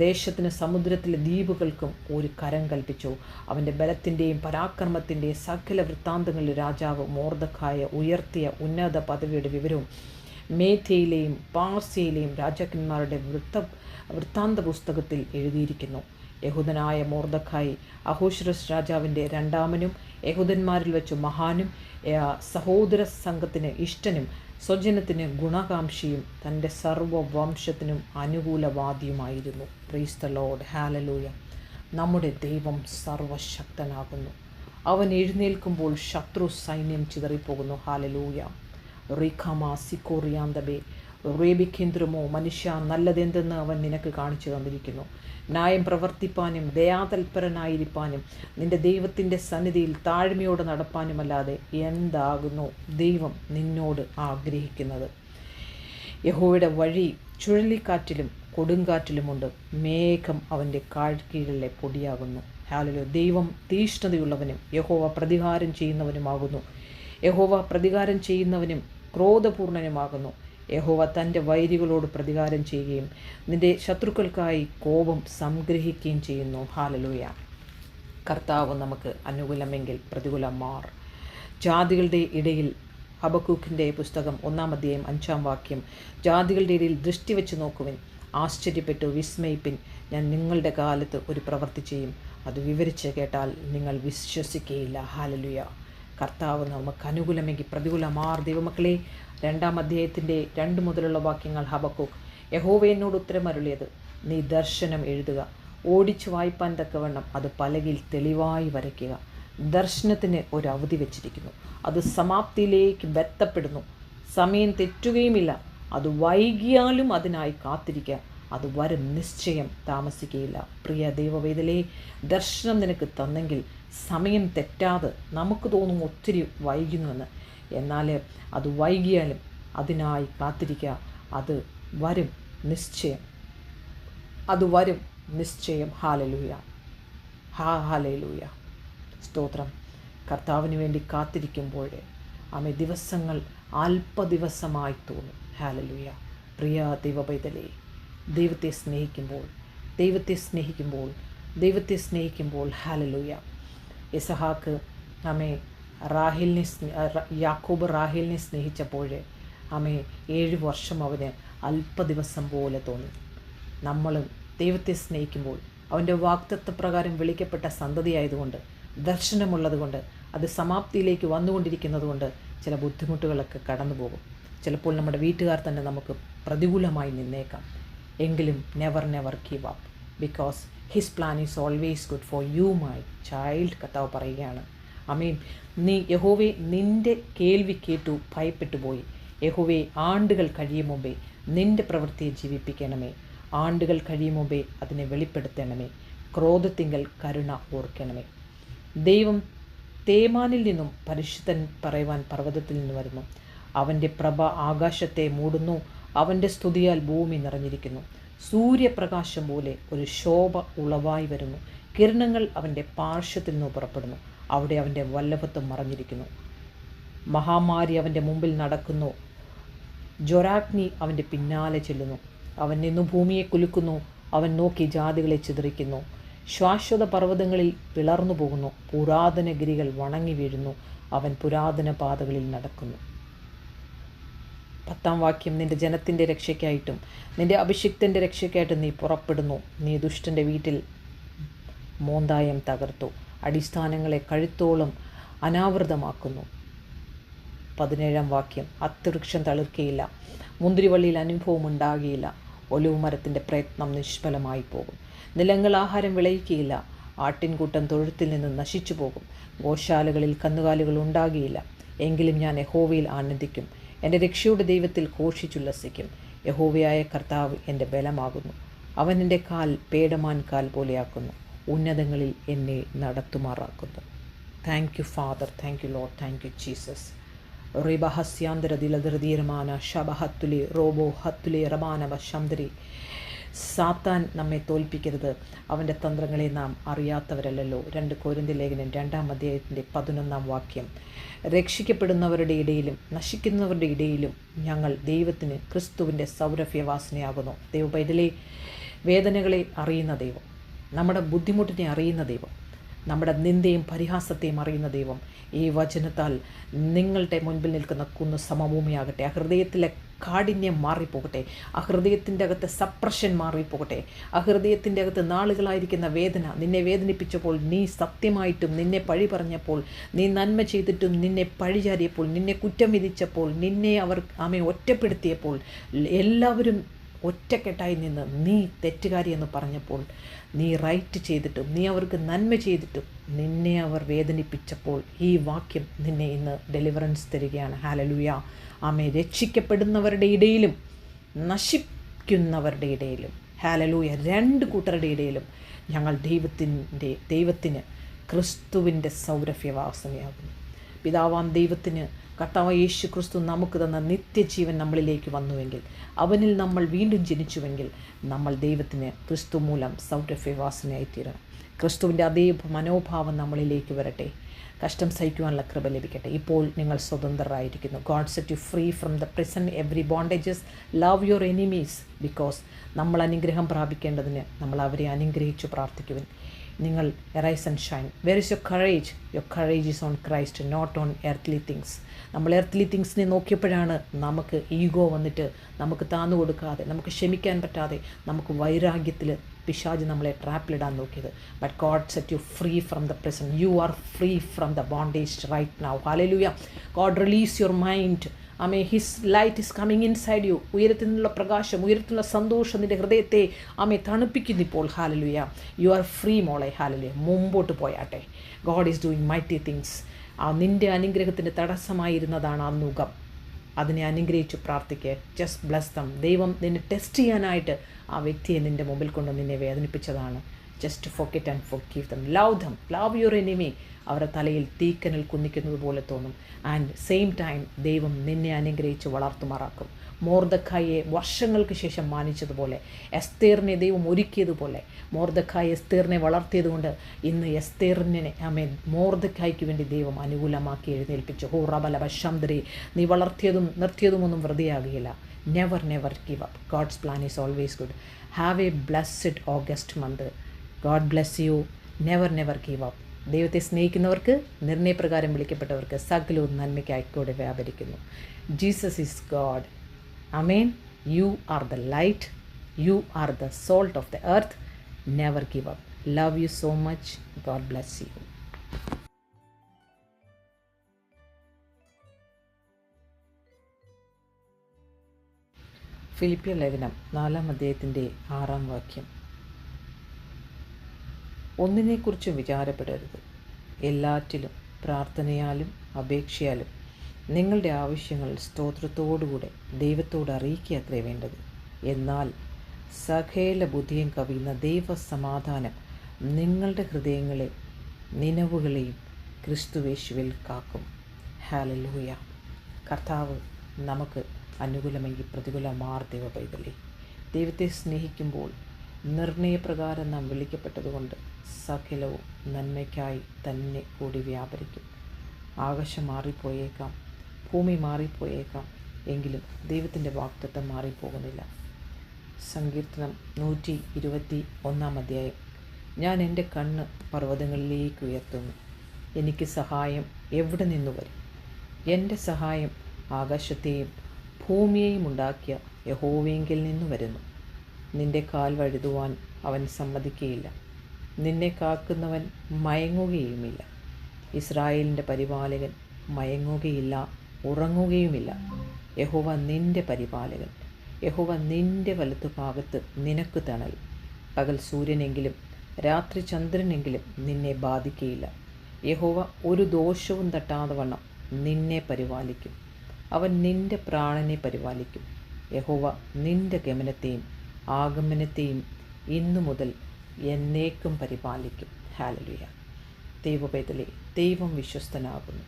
ദേശത്തിന് സമുദ്രത്തിലെ ദ്വീപുകൾക്കും ഒരു കരം കൽപ്പിച്ചു. അവൻ്റെ ബലത്തിൻ്റെയും പരാക്രമത്തിൻ്റെയും സകല വൃത്താന്തങ്ങളിൽ രാജാവ് മൊർദെഖായിയെ ഉയർത്തിയ ഉന്നത പദവിയുടെ വിവരവും മേദ്യയിലെയും പാർസ്യയിലെയും രാജാക്കന്മാരുടെ വൃത്താന്ത പുസ്തകത്തിൽ എഴുതിയിരിക്കുന്നു. യഹൂദനായ മൊർദെഖായി അഹോശ്വരസ് രാജാവിൻ്റെ രണ്ടാമനും യഹൂദന്മാരിൽ വെച്ച് മഹാനും സഹോദര സംഘത്തിന് ഇഷ്ടനും സ്വജനത്തിന് ഗുണകാംക്ഷിയും തൻ്റെ സർവ്വവംശത്തിനും അനുകൂലവാദിയുമായിരുന്നു. Praise the Lord. ഹല്ലേലൂയ. നമ്മുടെ ദൈവം സർവശക്തനാകുന്നു. അവൻ എഴുന്നേൽക്കുമ്പോൾ ശത്രു സൈന്യം ചിതറിപ്പോകുന്നു. ഹല്ലേലൂയ. റീഖാമ സിക്കോറിയാന്തബെ റേബിഖേന്ദ്രമോ. മനുഷ്യ, നല്ലതെന്തെന്ന് അവൻ നിനക്ക് കാണിച്ചു തന്നിരിക്കുന്നു. ന്യായം പ്രവർത്തിപ്പാനും ദയാതൽപരനായിരിക്കാനും നിന്റെ ദൈവത്തിൻ്റെ സന്നിധിയിൽ താഴ്മയോടെ നടപ്പാനുമല്ലാതെ എന്താകുന്നു ദൈവം നിന്നോട് ആഗ്രഹിക്കുന്നത്? യഹോവയുടെ വഴി ചുഴലിക്കാറ്റിലും കൊടുങ്കാറ്റിലുമുണ്ട്. മേഘം അവൻ്റെ കാഴ്കീഴിലെ പൊടിയാകുന്നു. ഹല്ലേലൂയ. ദൈവം തീഷ്ണതയുള്ളവനും യഹോവ പ്രതികാരം ചെയ്യുന്നവനുമാകുന്നു. യഹോവ പ്രതികാരം ചെയ്യുന്നവനും ക്രോധപൂർണനുമാകുന്നു. യഹോവ തൻ്റെ വൈരികളോട് പ്രതികാരം ചെയ്യുകയും നിന്റെ ശത്രുക്കൾക്കായി കോപം സംഗ്രഹിക്കുകയും ചെയ്യുന്നു. ഹല്ലേലൂയ. കർത്താവ് നമുക്ക് അനുകൂലമെങ്കിൽ പ്രതികൂലം മാർ. ജാതികളുടെ ഇടയിൽ, ഹബക്കൂക്കിൻ്റെ പുസ്തകം 1-ാം അധ്യായം 5-ാം വാക്യം. ജാതികളുടെ ഇടയിൽ ദൃഷ്ടി വെച്ച് നോക്കുവിൻ, ആശ്ചര്യപ്പെട്ടു വിസ്മയിപ്പിൻ. ഞാൻ നിങ്ങളുടെ കാലത്ത് ഒരു പ്രവൃത്തി ചെയ്യും, അത് വിവരിച്ച് കേട്ടാൽ നിങ്ങൾ വിശ്വസിക്കുകയില്ല. ഹല്ലേലൂയ. കർത്താവ് നമുക്ക് അനുകൂലമെങ്കിൽ പ്രതികൂലമാർ. ദൈവമക്കളെ, 2-ാം അധ്യായത്തിൻ്റെ 2 മുതലുള്ള വാക്യങ്ങൾ. ഹബക്കൂക്ക്. യഹോവ എന്നോട് ഉത്തരമരുളിയത്, നീ ദർശനം എഴുതുക, ഓടിച്ചു വായിപ്പാൻ തക്കവണ്ണം അത് പലകയിൽ തെളിവായി വരയ്ക്കുക. ദർശനത്തിന് ഒരു അവധി വെച്ചിരിക്കുന്നു, അത് സമാപ്തിയിലേക്ക് ബന്ധപ്പെടുന്നു. സമയം തെറ്റുകയുമില്ല. അത് വൈകിയാലും അതിനായി കാത്തിരിക്കുക, അത് വരും നിശ്ചയം താമസിക്കുകയില്ല. പ്രിയ ദൈവവേദലേ, ദർശനം നിനക്ക് തന്നെങ്കിൽ സമയം തെറ്റാതെ. നമുക്ക് തോന്നും ഒത്തിരി വൈകുന്നുവെന്ന്, എന്നാൽ അത് വൈകിയാലും അതിനായി കാത്തിരിക്കുക, അത് വരും നിശ്ചയം, അത് വരും നിശ്ചയം. ഹല്ലേലൂയ. ഹല്ലേലൂയ. സ്തോത്രം. കർത്താവിന് വേണ്ടി കാത്തിരിക്കുമ്പോൾ ദിവസങ്ങൾ അല്പദിവസമായി തോന്നും. ഹല്ലേലൂയ. പ്രിയ ദൈവപൈതലേ, ദൈവത്തെ സ്നേഹിക്കുമ്പോൾ ഹല്ലേലൂയ. ഇസഹാക്ക് യാക്കോബ് റാഹേലിനെ സ്നേഹിച്ചപ്പോൾ 7 വർഷം അവന് അല്പദിവസം പോലെ തോന്നി. നമ്മളും ദൈവത്തെ സ്നേഹിക്കുമ്പോൾ അവൻ്റെ വാഗ്ദത്തപ്രകാരം വിളിക്കപ്പെട്ട സന്തതിയായതുകൊണ്ട്, ദർശനമുള്ളതുകൊണ്ട്, അത് സമാപ്തിയിലേക്ക് വന്നുകൊണ്ടിരിക്കുന്നത് കൊണ്ട് ചില ബുദ്ധിമുട്ടുകളൊക്കെ കടന്നു പോകും. ചിലപ്പോൾ നമ്മുടെ വീട്ടുകാർ തന്നെ നമുക്ക് പ്രതികൂലമായി നിന്നേക്കാം. എങ്കിലും never give up, because his plan is always good for you my child. കർത്താവ് പറയുകയാണ്. ആമേൻ. നീ യഹോവേ, നിൻ്റെ കേൾവി കേട്ടു ഭയപ്പെട്ടു പോയി. യഹോവേ, ആണ്ടുകൾ കഴിയും മുമ്പേ നിൻ്റെ പ്രവൃത്തിയെ ജീവിപ്പിക്കണമേ. ആണ്ടുകൾ കഴിയും മുമ്പേ അതിനെ വെളിപ്പെടുത്തണമേ. ക്രോധത്തിങ്കൽ കരുണ ഓർക്കണമേ. ദൈവം തേമാനിൽ നിന്നും പരിശുദ്ധൻ പറയുവാൻ പർവ്വതത്തിൽ നിന്ന് വരുന്നു. അവൻ്റെ പ്രഭ ആകാശത്തെ മൂടുന്നു. അവൻ്റെ സ്തുതിയാൽ ഭൂമി നിറഞ്ഞിരിക്കുന്നു. സൂര്യപ്രകാശം പോലെ ഒരു ശോഭ ഉളവായി വരുന്നു. കിരണങ്ങൾ അവൻ്റെ പാർശ്വത്തിൽ നിന്ന് പുറപ്പെടുന്നു. അവിടെ അവൻ്റെ വല്ലഭത്വം മറഞ്ഞിരിക്കുന്നു. മഹാമാരി അവൻ്റെ മുമ്പിൽ നടക്കുന്നു. ജ്വരാഗ്നി അവൻ്റെ പിന്നാലെ ചെല്ലുന്നു. അവൻ നിന്നു ഭൂമിയെ കുലുക്കുന്നു. അവൻ നോക്കി ജാതികളെ ചിതറിക്കുന്നു. ശാശ്വത പർവ്വതങ്ങളിൽ പിളർന്നു പോകുന്നു. പുരാതന ഗിരികൾ വണങ്ങി വീഴുന്നു. അവൻ പുരാതന പാതകളിൽ നടക്കുന്നു. 10-ാം വാക്യം, നിന്റെ ജനത്തിൻ്റെ രക്ഷയ്ക്കായിട്ടും നിന്റെ അഭിഷിക്തൻ്റെ രക്ഷയ്ക്കായിട്ടും നീ പുറപ്പെടുന്നു. നീ ദുഷ്ടൻ്റെ വീട്ടിൽ മോന്തായം തകർത്തു. അടിസ്ഥാനങ്ങളെ കഴുത്തോളം അനാവൃതമാക്കുന്നു. 17-ാം വാക്യം, അത്തിവൃക്ഷം തളിർക്കയില്ല, മുന്തിരിവള്ളിയിൽ അനുഭവം ഉണ്ടാകുകയില്ല, ഒലിവ് മരത്തിൻ്റെ പ്രയത്നം നിഷ്ഫലമായി പോകും. നിലങ്ങൾ ആഹാരം വിളയിക്കുകയില്ല, ആട്ടിൻകൂട്ടം തൊഴുത്തിൽ നിന്ന് നശിച്ചു പോകും, ഗോശാലകളിൽ കന്നുകാലികൾ ഉണ്ടാകുകയില്ല. എങ്കിലും ഞാൻ യഹോവയിൽ ആനന്ദിക്കും, എൻ്റെ രക്ഷയുടെ ദൈവത്തിൽ ഘോഷിച്ചുല്ലസിക്കും. യഹോവയായ കർത്താവ് എൻ്റെ ബലമാകുന്നു. അവൻ എൻ്റെ കാൽ പേടമാൻ കാൽ പോലെയാക്കുന്നു, ഉന്നതങ്ങളിൽ എന്നെ നടത്തുമാറാക്കുന്നു. Thank you father, thank you Lord, thank you Jesus. റിബഹസ്യാന്തര ദിലധൃതീരമാന ശബഹത്തുലി റോബോ ഹത്തുലി റമാനവ ശംദരി. സാത്താൻ നമ്മെ തോൽപ്പിക്കരുത്, അവൻ്റെ തന്ത്രങ്ങളെ നാം അറിയാത്തവരല്ലല്ലോ. 2 കൊരിന്ത്യർ ലേഖനം 2-ാം അധ്യായത്തിൻ്റെ 11-ാം വാക്യം. രക്ഷിക്കപ്പെടുന്നവരുടെ ഇടയിലും നശിക്കുന്നവരുടെ ഇടയിലും ഞങ്ങൾ ദൈവത്തിന് ക്രിസ്തുവിൻ്റെ സൗരഭ്യവാസനയാകുന്നു. ദൈവപൈതലേ, വേദനകളെ അറിയുന്ന ദൈവം, നമ്മുടെ ബുദ്ധിമുട്ടിനെ അറിയുന്ന ദൈവം, നമ്മുടെ നിന്ദയും പരിഹാസത്തെയും അറിയുന്ന ദൈവം, ഈ വചനത്താൽ നിങ്ങളുടെ മുൻപിൽ നിൽക്കുന്ന കുന്ന് സമഭൂമിയാകട്ടെ. ആ ഹൃദയത്തിലെ കാഠിന്യം മാറിപ്പോകട്ടെ, ആ ഹൃദയത്തിൻ്റെ അകത്ത് സപ്രഷൻ മാറിപ്പോകട്ടെ, ആ ഹൃദയത്തിൻ്റെ അകത്ത് നാളുകളായിരിക്കുന്ന വേദന, നിന്നെ വേദനിപ്പിച്ചപ്പോൾ, നീ സത്യമായിട്ടും നിന്നെ പഴി പറഞ്ഞപ്പോൾ, നീ നന്മ ചെയ്തിട്ടും നിന്നെ പഴിചാരിയപ്പോൾ, നിന്നെ കുറ്റം വിധിച്ചപ്പോൾ, നിന്നെ അവർ ഒറ്റപ്പെടുത്തിയപ്പോൾ, എല്ലാവരും ഒറ്റക്കെട്ടായി നിന്ന് നീ തെറ്റുകാരി എന്ന് പറഞ്ഞപ്പോൾ, നീ റൈറ്റ് ചെയ്തിട്ടും നീ അവർക്ക് നന്മ ചെയ്തിട്ടും നിന്നെ അവർ വേദനിപ്പിച്ചപ്പോൾ, ഈ വാക്യം നിന്നെ ഇന്ന് ഡെലിവറൻസ് തരികയാണ്. ഹല്ലേലൂയ. ആമേൻ. രക്ഷിക്കപ്പെടുന്നവരുടെ ഇടയിലും നശിക്കുന്നവരുടെ ഇടയിലും, ഹല്ലേലൂയ, 2 കൂട്ടരുടെ ഇടയിലും ഞങ്ങൾ ദൈവത്തിന് ക്രിസ്തുവിൻ്റെ സൗരഭ്യവാസനയാകുന്നു. പിതാവാം ദൈവത്തിന് കർത്താവായ യേശു ക്രിസ്തു നമുക്ക് തന്ന നിത്യജീവൻ നമ്മളിലേക്ക് വന്നുവെങ്കിൽ, അവനിൽ നമ്മൾ വീണ്ടും ജനിച്ചുവെങ്കിൽ, നമ്മൾ ദൈവത്തിന് ക്രിസ്തു മൂലം സൗരഭ്യവാസനയായിത്തീരണം. ക്രിസ്തുവിൻ്റെ അതേ മനോഭാവം നമ്മളിലേക്ക് വരട്ടെ. കഷ്ടം സഹിക്കുവാനുള്ള കൃപ ലഭിക്കട്ടെ. ഇപ്പോൾ നിങ്ങൾ സ്വതന്ത്രരായിരിക്കുന്നു. God set you free from the prison every bondages. Love your enemies. Because നമ്മൾ അനുഗ്രഹം പ്രാപിക്കേണ്ടതിന് നമ്മൾ അവരെ അനുഗ്രഹിച്ചു പ്രാർത്ഥിക്കുവാൻ. നിങ്ങൾ arise and shine. Where is your courage? Your courage is on Christ, not on earth things. നമ്മൾ എർത്ത് തിങ്സിനെ നോക്കിയപ്പോഴാണ് നമുക്ക് ഈഗോ വന്നിട്ട് നമുക്ക് താന്നു കൊടുക്കാതെ, നമുക്ക് ക്ഷമിക്കാൻ പറ്റാതെ, നമുക്ക് വൈരാഗ്യത്തിൽ പിശാച് നമ്മളെ ട്രാപ്പിലിടാൻ നോക്കിയത്. But God set you free from the prison. You are free from the bondage right now. Hallelujah. God release your mind. His light is coming inside you. ഉയരത്തിൽ നിന്നുള്ള പ്രകാശം, ഉയരത്തിലുള്ള സന്തോഷം നിൻ്റെ ഹൃദയത്തെ തണുപ്പിക്കുന്നു ഇപ്പോൾ. ഹല്ലേലൂയ. യു ആർ ഫ്രീ മോളെ. ഹല്ലേലൂയ. മുമ്പോട്ട് പോയാട്ടെ. God is doing mighty things. നിൻ്റെ അനുഗ്രഹത്തിന് തടസ്സമായിരുന്നതാണ് ആ നുകം. അതിനെ അനുഗ്രഹിച്ച് പ്രാർത്ഥിക്കുക. Just bless them. ദൈവം നിന്നെ ടെസ്റ്റ് ചെയ്യാനായിട്ട് ആ വ്യക്തിയെ നിൻ്റെ മുമ്പിൽ കൊണ്ട് നിന്നെ വേദനിപ്പിച്ചതാണ്. Just forget and forgive them. Love them. Love your enemy. അവരുടെ തലയിൽ തീക്കനൽ കുന്നിക്കുന്നത് പോലെ തോന്നും. ആൻഡ് സെയിം ടൈം ദൈവം നിന്നെ അനുഗ്രഹിച്ച് വളർത്തുമാറാക്കും. മോർദെഖായിയെ വർഷങ്ങൾക്ക് ശേഷം മാനിച്ചതുപോലെ, എസ്തേറിനെ ദൈവം ഒരുക്കിയതുപോലെ, മോർദെഖായി എസ്തേറിനെ വളർത്തിയതുകൊണ്ട് ഇന്ന് എസ്തേറിനെ മോർദെഖായിക്ക് വേണ്ടി ദൈവം അനുകൂലമാക്കി എഴുന്നേൽപ്പിച്ചു. ഹോ റബലബ ശംദ്രി. നീ വളർത്തിയതും നിർത്തിയതുമൊന്നും വെറുതെയാകുകയില്ല. Never give up. God's plan is always good. Have a blessed August month. God bless you. Never give up. ദൈവത്തെ സ്നേഹിക്കുന്നവർക്ക്, നിർണയപ്രകാരം വിളിക്കപ്പെട്ടവർക്ക് സകലവും നന്മയ്ക്കായി കൂടെ വ്യാപരിക്കുന്നു. Jesus is God. Amen. You are the light. You are the salt of the earth. Never give up. Love you so much. God bless you. ഫിലിപ്പിയർ ലേഖനം 4-ാം അധ്യായത്തിൻ്റെ 6-ാം വാക്യം. ഒന്നിനെക്കുറിച്ചും വിചാരപ്പെടരുത്. എല്ലാറ്റിലും പ്രാർത്ഥനയാലും അപേക്ഷയാലും നിങ്ങളുടെ ആവശ്യങ്ങൾ സ്തോത്രത്തോടുകൂടെ ദൈവത്തോട് അറിയിക്കുകയത്രേ വേണ്ടത്. എന്നാൽ സകല ബുദ്ധിയും കവിയുന്ന ദൈവസമാധാനം നിങ്ങളുടെ ഹൃദയങ്ങളെ നിലവുകളെയും ക്രിസ്തുവേശുവിൽ കാക്കും. ഹല്ലേലൂയ. കർത്താവ് നമുക്ക് അനുകൂലമെങ്കിൽ പ്രതികൂലമാർ ദൈവ പൈതലേ. ദൈവത്തെ സ്നേഹിക്കുമ്പോൾ നിർണയപ്രകാരം നാം വിളിക്കപ്പെട്ടതുകൊണ്ട് സകലവും നന്മയ്ക്കായി തന്നെ കൂടി വ്യാപരിക്കും. ആകാശം മാറിപ്പോയേക്കാം, ഭൂമി മാറിപ്പോയേക്കാം, എങ്കിലും ദൈവത്തിൻ്റെ വാഗ്ദത്തം മാറിപ്പോകുന്നില്ല. സങ്കീർത്തനം 121 ഞാൻ എൻ്റെ കണ്ണ് പർവ്വതങ്ങളിലേക്ക് ഉയർത്തുന്നു. എനിക്ക് സഹായം എവിടെ നിന്നു വരും? എൻ്റെ സഹായം ആകാശത്തെയും ഭൂമിയെയും ഉണ്ടാക്കിയ യഹോവയെങ്കിൽ നിന്നു വരുന്നു. നിന്റെ കാൽ വഴുതുവാൻ അവൻ സമ്മതിക്കുകയില്ല. നിന്നെ കാക്കുന്നവൻ മയങ്ങുകയുമില്ല. ഇസ്രായേലിൻ്റെ പരിപാലകൻ മയങ്ങുകയില്ല, ഉറങ്ങുകയുമില്ല. യഹോവ നിന്റെ പരിപാലകൻ. യഹോവ നിന്റെ വലത്തുഭാഗത്ത് നിനക്ക് തണൽ. പകൽ സൂര്യനെങ്കിലും രാത്രി ചന്ദ്രനെങ്കിലും നിന്നെ ബാധിക്കുകയില്ല. യഹോവ ഒരു ദോഷവും തട്ടാതെ വണ്ണം നിന്നെ പരിപാലിക്കും. അവൻ നിന്റെ പ്രാണനെ പരിപാലിക്കും. യഹോവ നിന്റെ ഗമനത്തെയും ആഗമനത്തെയും ഇന്നു മുതൽ എന്നേക്കും പരിപാലിക്കും. ഹല്ലേലൂയ. ദൈവപൈതലേ, ദൈവം വിശ്വസ്തനാകുന്നു.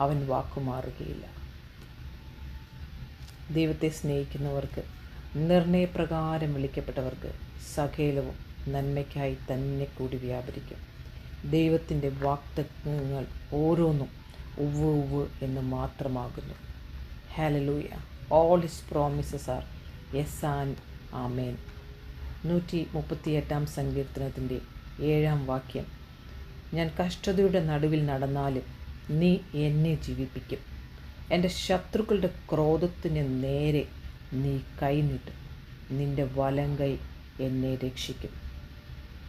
അവൻ വാക്കുമാറുകയില്ല. ദൈവത്തെ സ്നേഹിക്കുന്നവർക്ക്, നിർണയപ്രകാരം വിളിക്കപ്പെട്ടവർക്ക് സകലവും നന്മയ്ക്കായി തന്നെ കൂടി വ്യാപരിക്കും. ദൈവത്തിൻ്റെ വാഗ്ദത്തങ്ങൾ ഓരോന്നും ഉവ്വ് ഉവ്വ് എന്ന് മാത്രമാകുന്നു. Hallelujah. All his promises are yes and amen. 138 സങ്കീർത്തനത്തിൻ്റെ 7 ഞാൻ കഷ്ടതയുടെ നടുവിൽ നടന്നാലും നീ എന്നെ ജീവിപ്പിക്കും. എൻ്റെ ശത്രുക്കളുടെ ക്രോധത്തിന് നേരെ നീ കൈനീട്ടും. നിൻ്റെ വലങ്കൈ എന്നെ രക്ഷിക്കും.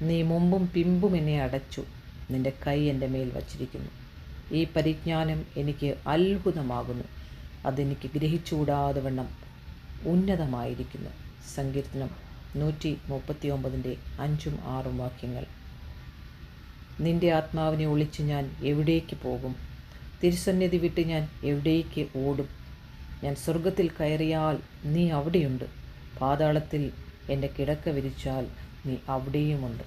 നീ മുമ്പും പിമ്പും എന്നെ അടച്ചു. നിൻ്റെ കൈ എൻ്റെ മേൽ വച്ചിരിക്കുന്നു. ഈ പരിജ്ഞാനം എനിക്ക് അത്ഭുതമാകുന്നു. അതെനിക്ക് ഗ്രഹിച്ചുകൂടാതെ വണ്ണം ഉന്നതമായിരിക്കുന്നു. സങ്കീർത്തനം 139 5-6 നിൻ്റെ ആത്മാവിനെ ഒളിച്ച് ഞാൻ എവിടേക്ക് പോകും? തിരുസന്നിധി വിട്ട് ഞാൻ എവിടേക്ക് ഓടും? ഞാൻ സ്വർഗത്തിൽ കയറിയാൽ നീ അവിടെയുണ്ട്. പാതാളത്തിൽ എൻ്റെ കിടക്ക വിരിച്ചാൽ നീ അവിടെയുമുണ്ട്.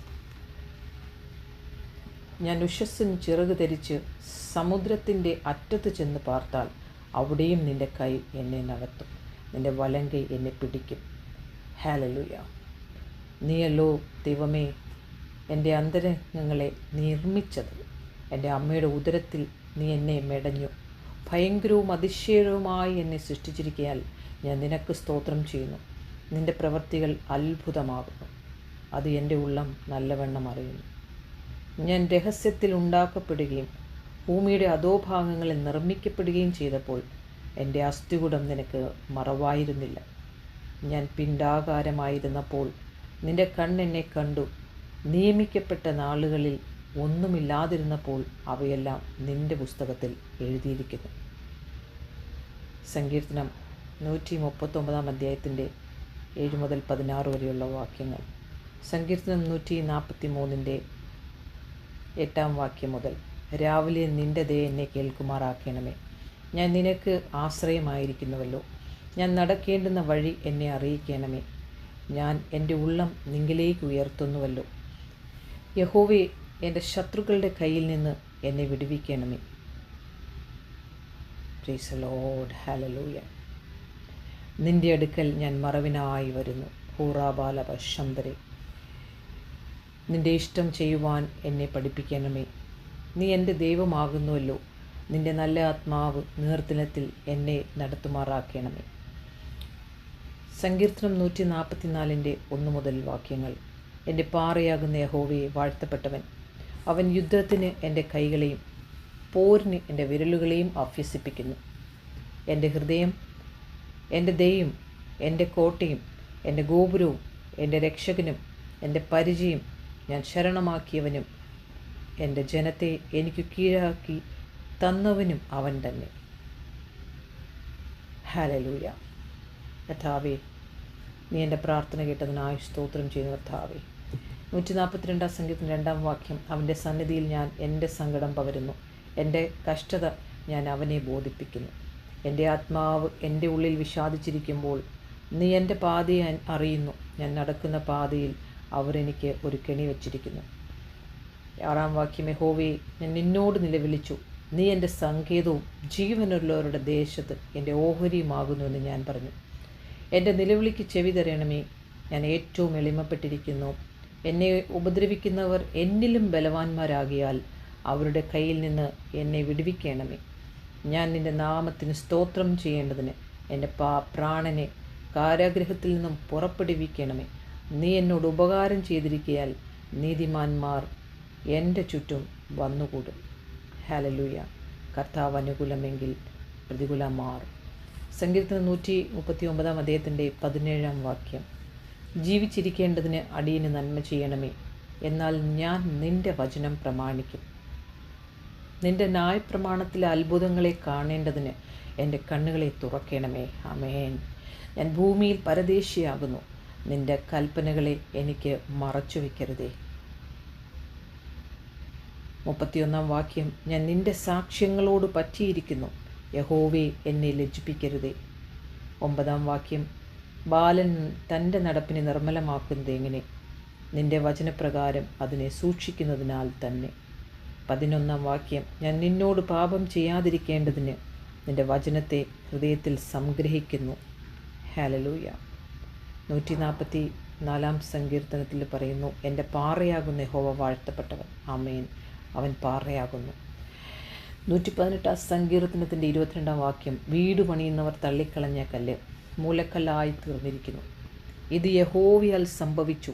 ഞാൻ ഉഷസ്സിന് ചിറക് ധരിച്ച് സമുദ്രത്തിൻ്റെ അറ്റത്ത് ചെന്ന് പാർത്താൽ അവിടെയും നിൻ്റെ കൈ എന്നെ നടത്തും. നിൻ്റെ വലങ്കൈ എന്നെ പിടിക്കും. ഹല്ലേലൂയ. നീയല്ലോ ദൈവമേ എൻ്റെ അന്തരംഗങ്ങളെ നിർമ്മിച്ചത്. എൻ്റെ അമ്മയുടെ ഉദരത്തിൽ നീ എന്നെ മെടഞ്ഞു. ഭയങ്കരവും അതിശയവുമായി എന്നെ സൃഷ്ടിച്ചിരിക്കയാൽ ഞാൻ നിനക്ക് സ്തോത്രം ചെയ്യുന്നു. നിൻ്റെ പ്രവൃത്തികൾ അത്ഭുതമാകുന്നു. അത് എൻ്റെ ഉള്ളം നല്ലവണ്ണം അറിയുന്നു. ഞാൻ രഹസ്യത്തിൽ ഉണ്ടാക്കപ്പെടുകയും ഭൂമിയുടെ അധോഭാഗങ്ങളിൽ നിർമ്മിക്കപ്പെടുകയും ചെയ്തപ്പോൾ എൻ്റെ അസ്ഥികൂടം നിനക്ക് മറവായിരുന്നില്ല. ഞാൻ പിണ്ഡാകാരമായിരുന്നപ്പോൾ നിൻ്റെ കണ്ണെന്നെ കണ്ടു. നിയമിക്കപ്പെട്ട നാളുകളിൽ ഒന്നുമില്ലാതിരുന്നപ്പോൾ അവയെല്ലാം നിൻ്റെ പുസ്തകത്തിൽ എഴുതിയിരിക്കുന്നു. സങ്കീർത്തനം 139 7-16 സങ്കീർത്തനം 143 8 മുതൽ രാവിലെ നിൻ്റെ ദയ എന്നെ കേൾക്കുമാറാക്കണമേ. ഞാൻ നിനക്ക് ആശ്രയമായിരിക്കുന്നുവല്ലോ. ഞാൻ നടക്കേണ്ടുന്ന വഴി എന്നെ അറിയിക്കണമേ. ഞാൻ എൻ്റെ ഉള്ളം നിങ്കിലേക്ക് ഉയർത്തുന്നുവല്ലോ. യഹോവേ, എൻ്റെ ശത്രുക്കളുടെ കയ്യിൽ നിന്ന് എന്നെ വിടുവിക്കണമേ. Praise the Lord. ഹല്ലേലൂയ. നിൻ്റെ അടുക്കൽ ഞാൻ മറവിനായി വരുന്നു. ഹൂറാബാലപ ശന്തരെ. നിൻ്റെ ഇഷ്ടം ചെയ്യുവാൻ എന്നെ പഠിപ്പിക്കണമേ. നീ എൻ്റെ ദൈവമാകുന്നുവല്ലോ. നിൻ്റെ നല്ല ആത്മാവ് നീർത്തിനത്തിൽ എന്നെ നടത്തുമാറാക്കണമേ. സങ്കീർത്തനം 144 1 എൻ്റെ പാറയാകുന്ന യഹോവയെ വാഴ്ത്തപ്പെട്ടവൻ. അവൻ യുദ്ധത്തിന് എൻ്റെ കൈകളെയും പോരിന് എൻ്റെ വിരലുകളെയും അഭ്യസിപ്പിക്കുന്നു. എൻ്റെ ഹൃദയം എൻ്റെ ദൈവം, എൻ്റെ കോട്ടയും എൻ്റെ ഗോപുരവും എൻ്റെ രക്ഷകനും എൻ്റെ പരിചയം, ഞാൻ ശരണമാക്കിയവനും എൻ്റെ ജനത്തെ എനിക്ക് കീഴാക്കി തന്നവനും അവൻ തന്നെ. ഹല്ലേലൂയ. കർത്താവേ, നീ എൻ്റെ പ്രാർത്ഥന കേട്ടതിനായി സ്തോത്രം ചെയ്യുന്നു. കർത്താവേ, 142 സങ്കീർത്തനം 2 അവൻ്റെ സന്നിധിയിൽ ഞാൻ എൻ്റെ സങ്കടം പകരുന്നു. എൻ്റെ കഷ്ടത ഞാൻ അവനെ ബോധിപ്പിക്കുന്നു. എൻ്റെ ആത്മാവ് എൻ്റെ ഉള്ളിൽ വിഷാദിച്ചിരിക്കുമ്പോൾ നീ എൻ്റെ പാതയെ അറിയുന്നു. ഞാൻ നടക്കുന്ന പാതയിൽ അവർ എനിക്ക് ഒരു കെണി വച്ചിരിക്കുന്നു. 6 യഹോവേ, ഞാൻ നിന്നോട് നിലവിളിച്ചു. നീ എൻ്റെ സങ്കേതവും ജീവനുള്ളവരുടെ ദേശത്ത് എൻ്റെ ഓഹരിയുമാകുന്നുവെന്ന് ഞാൻ പറഞ്ഞു. എൻ്റെ നിലവിളിക്ക് ചെവി തരണമേ. ഞാൻ ഏറ്റവും എളിമപ്പെട്ടിരിക്കുന്നു. എന്നെ ഉപദ്രവിക്കുന്നവർ എന്നിലും ബലവാന്മാരാകിയാൽ അവരുടെ കയ്യിൽ നിന്ന് എന്നെ വിടുവിക്കണമേ. ഞാൻ നിൻ്റെ നാമത്തിന് സ്തോത്രം ചെയ്യേണ്ടതിന് എൻ്റെ പ്രാണനെ കാരാഗൃഹത്തിൽ നിന്നും പുറപ്പെടുവിക്കണമേ. നീ എന്നോട് ഉപകാരം ചെയ്തിരിക്കയാൽ നീതിമാന്മാർ എൻ്റെ ചുറ്റും വന്നുകൂടും. ഹല്ലേലൂയ. കർത്താവ് അനുകൂലമെങ്കിൽ പ്രതികൂലം മാറും. സങ്കീർത്തനം 139 അധ്യായത്തിൻ്റെ 17 വാക്യം. ജീവിച്ചിരിക്കേണ്ടതിന് അടിയന് നന്മ ചെയ്യണമേ, എന്നാൽ ഞാൻ നിൻ്റെ വചനം പ്രമാണിക്കും. നിൻ്റെ ന്യായപ്രമാണത്തിലെ അത്ഭുതങ്ങളെ കാണേണ്ടതിന് എൻ്റെ കണ്ണുകളെ തുറക്കണമേ. ആമേൻ. ഞാൻ ഭൂമിയിൽ പരദേശിയാകുന്നു, നിൻ്റെ കൽപ്പനകളെ എനിക്ക് മറച്ചു വയ്ക്കരുതേ. 31 വാക്യം. ഞാൻ നിൻ്റെ സാക്ഷ്യങ്ങളോട് പറ്റിയിരിക്കുന്നു, യഹോവേ എന്നെ ലജ്ജിപ്പിക്കരുതേ. 9 വാക്യം. ബാലൻ തൻ്റെ നടപ്പിനെ നിർമ്മലമാക്കുന്നത് എങ്ങനെ? നിൻ്റെ വചനപ്രകാരം അതിനെ സൂക്ഷിക്കുന്നതിനാൽ തന്നെ. 11 വാക്യം. ഞാൻ നിന്നോട് പാപം ചെയ്യാതിരിക്കേണ്ടതിന് നിൻ്റെ വചനത്തെ ഹൃദയത്തിൽ സംഗ്രഹിക്കുന്നു. ഹല്ലേലൂയ. 144 സങ്കീർത്തനത്തിൽ പറയുന്നു, എൻ്റെ പാറയാകുന്ന യഹോവ വാഴ്ത്തപ്പെട്ടവൻ. ആമേൻ. അവൻ പാറയാകുന്നു. 118 സങ്കീർത്തനത്തിൻ്റെ 22 വാക്യം. വീട് പണിയുന്നവർ തള്ളിക്കളഞ്ഞ കല്ല് മൂലക്കല്ലായി തീർന്നിരിക്കുന്നു. ഇത് യഹോവയാൽ സംഭവിച്ചു,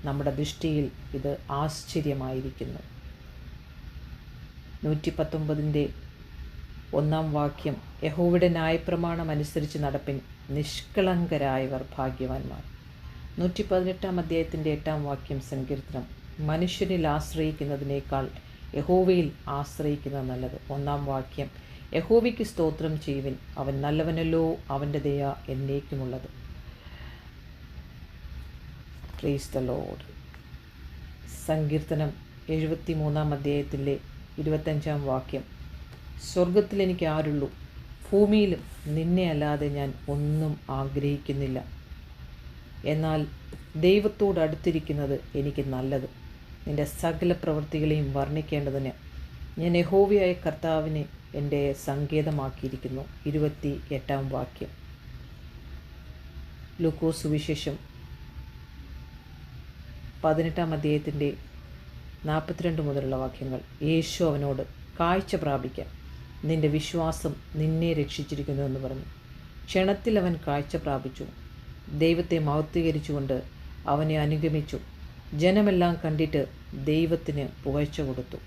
നമ്മുടെ ദൃഷ്ടിയിൽ ഇത് ആശ്ചര്യമായിരിക്കുന്നു. 119 1 വാക്യം. യഹോവയുടെ ന്യായപ്രമാണം അനുസരിച്ച് നടപ്പിൻ, നിഷ്കളങ്കരായവർ ഭാഗ്യവാന്മാർ. 118 അധ്യായത്തിൻ്റെ 8 വാക്യം സങ്കീർത്തനം. മനുഷ്യരിൽ ആശ്രയിക്കുന്നതിനേക്കാൾ യഹോവയിൽ ആശ്രയിക്കുന്നത് നല്ലത്. 1 വാക്യം. യഹോവയ്ക്ക് സ്തോത്രം ചെയ്യുവിൻ, അവൻ നല്ലവനല്ലോ, അവൻ്റെ ദയ എന്നേക്കുമുള്ളത്. Praise the Lord. സങ്കീർത്തനം 73 അധ്യായത്തിലെ 25 വാക്യം. സ്വർഗത്തിൽ എനിക്ക് ആരുള്ളൂ, ഭൂമിയിലും നിന്നെ അല്ലാതെ ഞാൻ ഒന്നും ആഗ്രഹിക്കുന്നില്ല. എന്നാൽ ദൈവത്തോട് അടുത്തിരിക്കുന്നത് എനിക്ക് നല്ലത്. നിൻ്റെ സകല പ്രവൃത്തികളെയും വർണ്ണിക്കേണ്ടതിന് ഞാൻ യഹോവയായ കർത്താവിനെ എൻ്റെ സങ്കേതമാക്കിയിരിക്കുന്നു. 28 വാക്യം. ലൂക്കോസ് സുവിശേഷം 18 അധ്യായത്തിൻ്റെ 42 മുതലുള്ള വാക്യങ്ങൾ. യേശു അവനോട്, കാഴ്ച പ്രാപിക്കാൻ നിൻ്റെ വിശ്വാസം നിന്നെ രക്ഷിച്ചിരിക്കുന്നു എന്ന് പറഞ്ഞു. ക്ഷണത്തിൽ അവൻ കാഴ്ച പ്രാപിച്ചു. ദൈവത്തെ മഹത്വീകരിച്ചുകൊണ്ട് അവനെ അനുഗമിച്ചു. ജനമെല്ലാം കണ്ടിട്ട് ദൈവത്തിന് പുകഴ്ച കൊടുത്തു.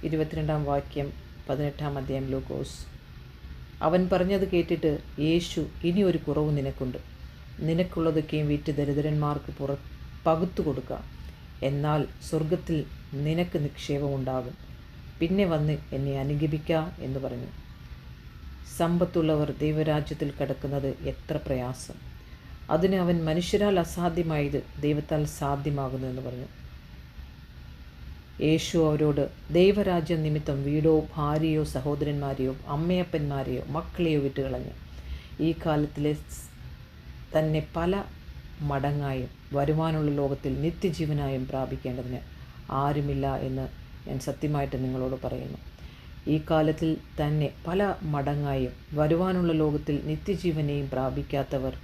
22 വാക്യം 18 അധ്യായം ലൂക്കോസ്. അവൻ പറഞ്ഞത് കേട്ടിട്ട് യേശു, ഇനി ഒരു കുറവ് നിനക്കുണ്ട്. നിനക്കുള്ളതൊക്കെയും വിറ്റ് ദരിദ്രന്മാർക്ക് പകുത്തു കൊടുക്കുക, എന്നാൽ സ്വർഗത്തിൽ നിനക്ക് നിക്ഷേപമുണ്ടാകും. പിന്നെ വന്ന് എന്നെ അനുഗമിക്കുക എന്ന് പറഞ്ഞു. സമ്പത്തുള്ളവർ ദൈവരാജ്യത്തിൽ കടക്കുന്നത് എത്ര പ്രയാസം! അതിന് അവൻ, മനുഷ്യരാൽ അസാധ്യമായത് ദൈവത്താൽ സാധ്യമാകുന്നു എന്ന് പറഞ്ഞു. യേശു അവരോട്, ദൈവരാജ്യം നിമിത്തം വീടോ ഭാര്യയോ സഹോദരന്മാരെയോ അമ്മയപ്പന്മാരെയോ മക്കളെയോ വിട്ടുകളഞ്ഞ് ഈ കാലത്തിലെ തന്നെ പല മടങ്ങായും വരുവാനുള്ള ലോകത്തിൽ നിത്യജീവനായും പ്രാപിക്കേണ്ടതിന് ആരുമില്ല എന്ന് ഞാൻ സത്യമായിട്ട് നിങ്ങളോട് പറയുന്നു. ഈ കാലത്തിൽ തന്നെ പല മടങ്ങായും വരുവാനുള്ള ലോകത്തിൽ നിത്യജീവനെയും പ്രാപിക്കാത്തവർ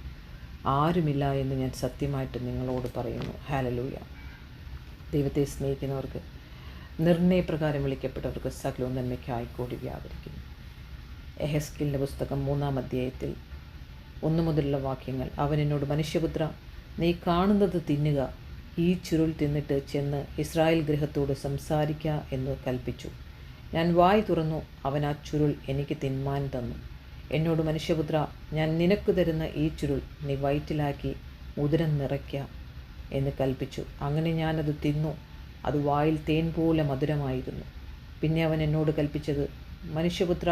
ആരുമില്ല എന്ന് ഞാൻ സത്യമായിട്ട് നിങ്ങളോട് പറയുന്നു. ഹല്ലേലൂയ. ദൈവത്തെ സ്നേഹിക്കുന്നവർക്ക്, നിർണയപ്രകാരം വിളിക്കപ്പെട്ടവർക്ക് സകലവും നന്മയ്ക്കായി കൂടി വ്യാപരിക്കുന്നു. എഹെസ്കേലിൻ്റെ പുസ്തകം 3 അധ്യായത്തിൽ 1 മുതലുള്ള വാക്യങ്ങൾ. അവൻ എന്നോട്, മനുഷ്യപുത്ര, നീ കാണുന്നത് തിന്നുക, ഈ ചുരുൾ തിന്നിട്ട് ചെന്ന് ഇസ്രായേൽ ഗൃഹത്തോട് സംസാരിക്കുക എന്ന് കൽപ്പിച്ചു. ഞാൻ വായ് തുറന്നു, അവൻ ആ ചുരുൾ എനിക്ക് തിന്മാൻ തന്നു. എന്നോട്, മനുഷ്യപുത്ര, ഞാൻ നിനക്ക് തരുന്ന ഈ ചുരുൾ നീ വയറ്റിലാക്കി ഉദരം നിറയ്ക്കുക എന്ന് കൽപ്പിച്ചു. അങ്ങനെ ഞാനത് തിന്നു. അത് വായിൽ തേൻ പോലെ മധുരമായിരുന്നു. പിന്നെ അവൻ എന്നോട് കൽപ്പിച്ചത്, മനുഷ്യപുത്ര,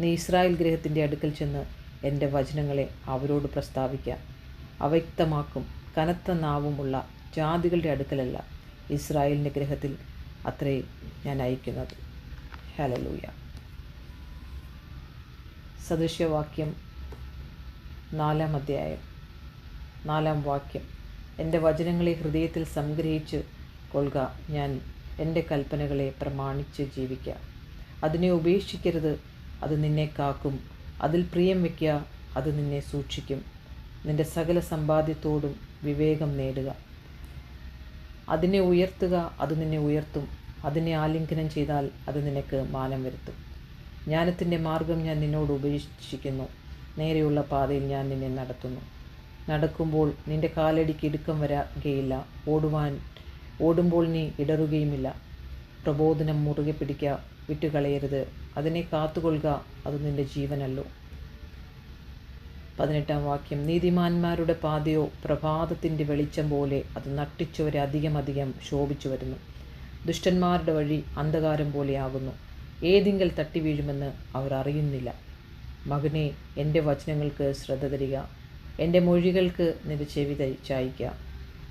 നീ ഇസ്രായേൽ ഗൃഹത്തിൻ്റെ അടുക്കൽ ചെന്ന് എൻ്റെ വചനങ്ങളെ അവരോട് പ്രസ്താവിക്കുക. അവ്യക്തമാക്കും കനത്ത നാവുമുള്ള ജാതികളുടെ അടുക്കലല്ല, ഇസ്രായേലിൻ്റെ ഗൃഹത്തിൽ അത്രേ ഞാൻ അയക്കുന്നത്. ഹല്ലേലൂയ. സദൃശ്യവാക്യം 4 അധ്യായം 4 വാക്യം. എൻ്റെ വചനങ്ങളെ ഹൃദയത്തിൽ സംഗ്രഹിച്ച് കൊള്ളുക, ഞാൻ എൻ്റെ കൽപ്പനകളെ പ്രമാണിച്ച് ജീവിക്കുക. അതിനെ ഉപേക്ഷിക്കരുത്, അത് നിന്നെ കാക്കും. അതിൽ പ്രിയം വയ്ക്കുക, അത് നിന്നെ സൂക്ഷിക്കും. നിൻ്റെ സകല സമ്പാദ്യത്തോടും വിവേകം നേടുക. അതിനെ ഉയർത്തുക, അത് നിന്നെ ഉയർത്തും. അതിനെ ആലിംഗനം ചെയ്താൽ അത് നിനക്ക് മാനം വരുത്തും. ജ്ഞാനത്തിൻ്റെ മാർഗം ഞാൻ നിന്നോട് ഉപേക്ഷിക്കുന്നു. നേരെയുള്ള പാതയിൽ ഞാൻ നിന്നെ നടത്തുന്നു. നടക്കുമ്പോൾ നിന്റെ കാലടിക്ക് ഇടുക്കം വരാകയില്ല. ഓടുമ്പോൾ നീ ഇടറുകയുമില്ല. പ്രബോധനം മുറുകെ പിടിക്കുക, വിട്ടുകളയരുത്. അതിനെ കാത്തുകൊള്ളുക, അത് നിന്റെ ജീവനല്ലോ. 18-ാം വാക്യം. നീതിമാന്മാരുടെ പാതയോ പ്രഭാതത്തിൻ്റെ വെളിച്ചം പോലെ അത് നട്ടിച്ചവരെ അധികം ശോഭിച്ചു വരുന്നു. ദുഷ്ടന്മാരുടെ വഴി അന്ധകാരം പോലെയാകുന്നു. ഏതിങ്കൽ തട്ടി വീഴുമെന്ന് അവർ അറിയുന്നില്ല. മകനെ, എൻ്റെ വചനങ്ങൾക്ക് ശ്രദ്ധ തരിക. എൻ്റെ മൊഴികൾക്ക് നിന്റെ ചെവി ചായ്ക്കുക.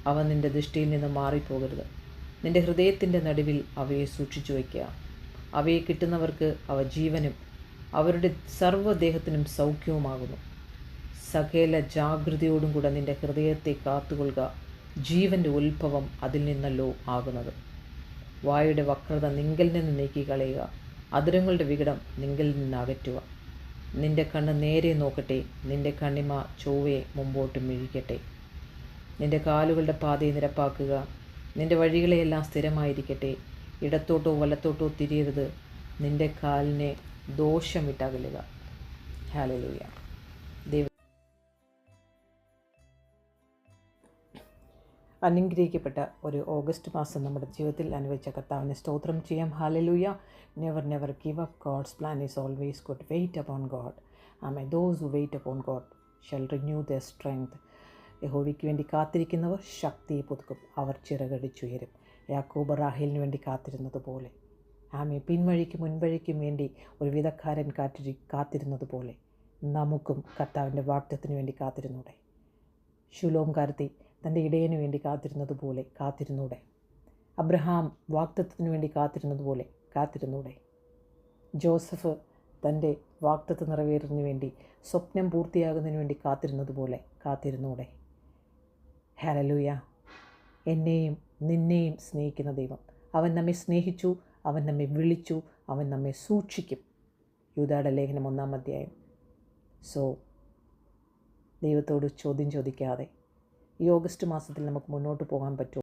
അവ നിൻ്റെ ദൃഷ്ടിയിൽ നിന്ന് മാറിപ്പോകരുത്. നിൻ്റെ ഹൃദയത്തിൻ്റെ നടുവിൽ അവയെ സൂക്ഷിച്ചു വയ്ക്കുക. അവയെ കിട്ടുന്നവർക്ക് അവ ജീവനും അവരുടെ സർവ്വദേഹത്തിനും സൗഖ്യവുമാകുന്നു. സകല ജാഗ്രതയോടും കൂടെ നിൻ്റെ ഹൃദയത്തെ കാത്തുകൊള്ളുക. ജീവൻ്റെ ഉത്ഭവം അതിൽ നിന്നല്ലോ ആകുന്നത്. വായുടെ വക്രത നിങ്കൽ നിന്ന് നീക്കിക്കളയുക. അധരങ്ങളുടെ വികടം നിങ്കൽ നിന്ന് അകറ്റുക. നിൻ്റെ കണ്ണ് നേരെ നോക്കട്ടെ, നിൻ്റെ കണ്ണിമ ചൊവ്വയെ മുമ്പോട്ട് മിഴിക്കട്ടെ. നിൻ്റെ കാലുകളുടെ പാതയെ നിരപ്പാക്കുക. നിൻ്റെ വഴികളെയെല്ലാം സ്ഥിരമായിരിക്കട്ടെ. ഇടത്തോട്ടോ വലത്തോട്ടോ തിരിയരുത്. നിൻ്റെ കാലിനെ ദോഷമിട്ടകലുക. ഹല്ലേലൂയ. അനുഗ്രഹിക്കപ്പെട്ട ഒരു ഓഗസ്റ്റ് മാസം നമ്മുടെ ജീവിതത്തിൽ അനുഭവിച്ച കർത്താവിനെ സ്തോത്രം ചെയ്യാം. Hallelujah. Never give up. God's plan is always good. Wait upon God. Amen. Those who wait upon God shall renew their strength. യഹോവയ്ക്ക് വേണ്ടി കാത്തിരിക്കുന്നവർ ശക്തിയെ പുതുക്കും. അവർ ചിറകടിച്ചുയരും. യാക്കോബ് റാഹേലിന് വേണ്ടി കാത്തിരുന്നത് പോലെ, ആമേൻ, പിൻവഴിക്കും മുൻവഴിക്കും വേണ്ടി ഒരു വിധക്കാരൻ കാത്തിരുന്നത് പോലെ നമുക്കും കർത്താവിൻ്റെ വാഗ്ദത്തത്തിന് വേണ്ടി കാത്തിരുന്നൂടെ? ശുലോം കാരത്തി തൻ്റെ ഇടയന് വേണ്ടി കാത്തിരുന്നതുപോലെ കാത്തിരുന്നൂടെ? അബ്രഹാം വാഗ്ദത്തത്തിന് വേണ്ടി കാത്തിരുന്നതുപോലെ കാത്തിരുന്നൂടെ? ജോസഫ് തൻ്റെ വാഗ്ദത്തം നിറവേറുന്നതിന് വേണ്ടി, സ്വപ്നം പൂർത്തിയാകുന്നതിന് വേണ്ടി കാത്തിരുന്നതുപോലെ കാത്തിരുന്നൂടെ? ഹല്ലേലൂയ. എന്നെയും നിന്നെയും സ്നേഹിക്കുന്ന ദൈവം, അവൻ നമ്മെ സ്നേഹിച്ചു, അവൻ നമ്മെ വിളിച്ചു, അവൻ നമ്മെ സൂക്ഷിക്കും. യൂദായുടെ ലേഖനം 1-ാം അധ്യായം. സോ ദൈവത്തോട് ചോദ്യം ചോദിക്കാതെ ഈ ഓഗസ്റ്റ് മാസത്തിൽ നമുക്ക് മുന്നോട്ട് പോകാൻ പറ്റുമോ?